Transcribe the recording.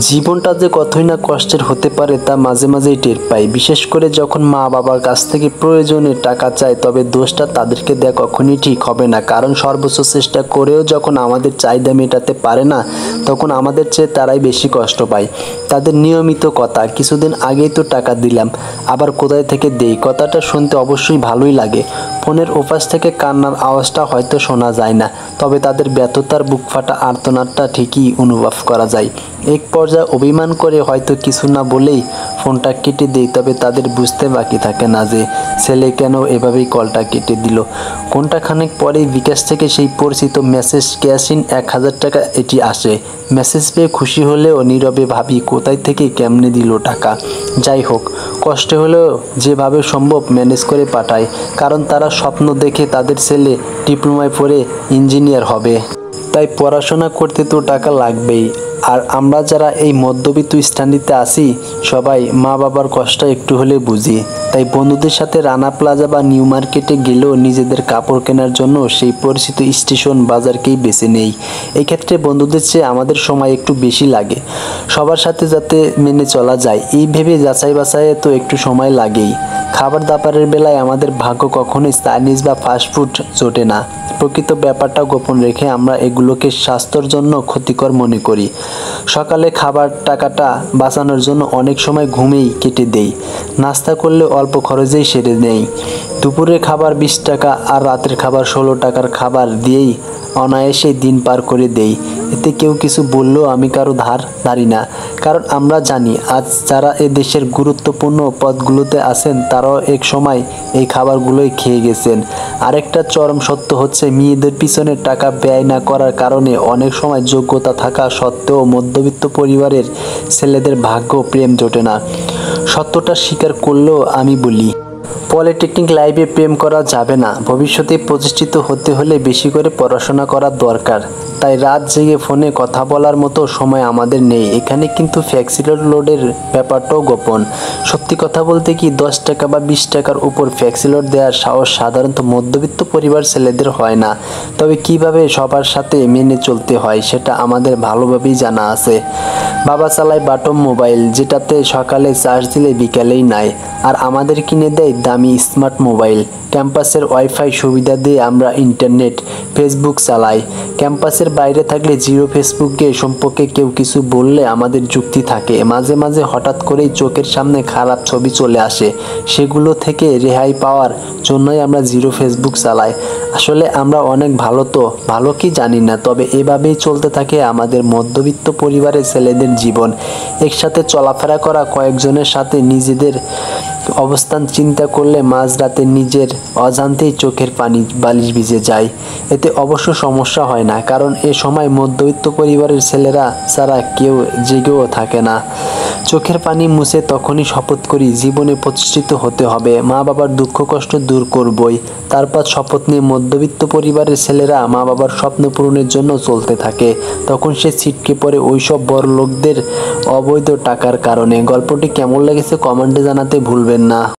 জীবনটা যে কতই না কষ্টের হতে পারে তা মাঝে মাঝেই টের পাই। বিশেষ করে যখন মা বাবার কাছ থেকে প্রয়োজনে টাকা চায়, তবে দোষটা তাদেরকে দেয়া কখনই ঠিক হবে না। কারণ সর্বোচ্চ চেষ্টা করেও যখন আমাদের চাহিদা মেটাতে পারে না, তখন আমাদের চেয়ে তারাই বেশি কষ্ট পায়। তাদের নিয়মিত কথা, কিছুদিন আগেই তো টাকা দিলাম, আবার কোথায় থেকে দেই, কথাটা শুনতে অবশ্যই ভালোই লাগে। ফোনের ওপাশ থেকে কান্নার আওয়াজটা হয়তো শোনা যায় না, তবে তাদের ব্যথতার বুক ফাটা আর্তনাদটা ঠিকই অনুভব করা যায়। এক পর্যায়ে অভিমান করে হয়তো কিছু না বলেই ফোনটা কেটে দেই, তবে তাদের বুঝতে বাকি থাকে না যে ছেলে কেন এভাবেই কলটা কেটে দিল। ঘণ্টাখানেক পরেই বিকাশ থেকে সেই পরিচিত মেসেজ, ক্যাশ ইন 1000 টাকা এটি আসে। মেসেজ পেয়ে খুশি হলেও নীরবে ভাবি কোথায় থেকে কেমনে দিল টাকা। যাই হোক, কষ্টে হলেও যেভাবে সম্ভব ম্যানেজ করে পাঠায়, কারণ তারা স্বপ্ন দেখে তাদের ছেলে ডিপ্লোমায় পড়ে ইঞ্জিনিয়ার হবে। তাই পড়াশোনা করতে তো টাকা লাগবেই। আর আমরা যারা এই মধ্যবিত্ত স্ট্যান্ডে আছি, সবাই মা বাবার কষ্ট একটু হলে বুঝি। তাই বন্ধুদের সাথে রানা প্লাজা বা নিউ মার্কেটে গেলেও নিজেদের কাপড় কেনার জন্য সেই পরিচিত স্টেশন বাজারকেই বেছে নেই। এই ক্ষেত্রে বন্ধুদের চেয়ে আমাদের সময় একটু বেশি লাগে, সবার সাথে যাতে মেনে চলা যায় এই ভেবে যাচাই বাছাইয়ে তো একটু সময় লাগেই। খাবার দাবারের বেলায় আমাদের ভাগ্য কখনোই চাইনিজ বা ফাস্টফুড জোটে না। প্রকৃত ব্যাপারটা গোপন রেখে আমরা এগুলোকে স্বাস্থ্যের জন্য ক্ষতিকর মনে করি। সকালে খাবার টাকাটা বাঁচানোর জন্য অনেক সময় ঘুমেই কেটে দেই, নাস্তা করলে অল্প খরচেই সেরে নেই। দুপুরের খাবার 20 টাকা আর রাতের খাবার 16 টাকার খাবার দিয়েই অনায়াসে দিন পার করে দেই। এতে কেউ কিছু বললেও আমি কারো ধার ধারি না, কারণ আমরা জানি আজ যারা এ দেশের গুরুত্বপূর্ণ পদগুলোতে আছেন তারাও এক সময় এই খাবারগুলোই খেয়ে গেছেন। আরেকটা চরম সত্য হচ্ছে, মেয়েদের পিছনে টাকা ব্যয় না করার কারণে অনেক সময় যোগ্যতা থাকা সত্ত্বেও মধ্যবিত্ত পরিবারের ছেলেদের ভাগ্য প্রেম জোটে না। সত্যটা স্বীকার করলেও আমি বলি, পলিটেকনিক লাইফে প্রেম করা যাবে না। ভবিষ্যতে প্রতিষ্ঠিত হতে হলে বেশি করে পড়াশোনা করা দরকার। তাই রাত জেগে ফোনে কথা বলার মতো সময় আমাদের নেই। এখানে কিন্তু ফ্যাক্সি লোডের ব্যাপারটাও গোপন। সত্যি কথা বলতে কি, 10 টাকা বা 20 টাকার উপর ফ্যাক্সি লোড দেওয়ার সাহস সাধারণত মধ্যবিত্ত পরিবার ছেলেদের হয় না। তবে কিভাবে সবার সাথে মেনে চলতে হয় সেটা আমাদের ভালোভাবেই জানা আছে। বাবা চালায় বাটম মোবাইল, যেটাতে সকালে চার্জ দিলে বিকালেই নাই, আর আমাদের কিনে দেয় দামি স্মার্ট মোবাইল। ক্যাম্পাসের ওয়াইফাই সুবিধা দিয়ে আমরা ইন্টারনেট, ফেসবুক চালাই। ক্যাম্পাসের বাইরে থাকলে জিরো ফেসবুকে সম্পর্কে কেউ কিছু বললে আমাদের যুক্তি থাকে। মাঝে মাঝে হঠাৎ করেই চোখের সামনে খারাপ ছবি চলে আসে, সেগুলো থেকে রেহাই পাওয়ার জন্যই আমরা জিরো ফেসবুক চালাই। আসলে আমরা অনেক ভালো, তো ভালো কি জানি না, তবে এভাবেই চলতে থাকে আমাদের মধ্যবিত্ত পরিবারের ছেলেদের জীবন। একসাথে চলাফেরা করা কয়েকজনের সাথে নিজেদের অবস্থান চিন্তা করলে মাঝরাতে নিজের অজান্তেই চোখের পানি বালিশ ভিজে যায়। এতে অবশ্য সমস্যা হয় না, কারণ এ সময় মধ্যবিত্ত পরিবারের ছেলেরা ছাড়া কেউ জেগেও থাকে না। চোখের পানি মুছে তখনই শপথ করি জীবনে প্রতিষ্ঠিত হতে হবে, মা বাবার দুঃখ কষ্ট দূর করবই। তারপর শপথ নিয়ে মধ্যবিত্ত পরিবারের ছেলেরা মা বাবার স্বপ্ন পূরণের জন্য চলতে থাকে। তখন সে ছিটকে পড়ে ওইসব বড় লোকদের অবৈধ টাকার কারণে। গল্পটি কেমন লেগেছে কমেন্টে জানাতে ভুলবেন না।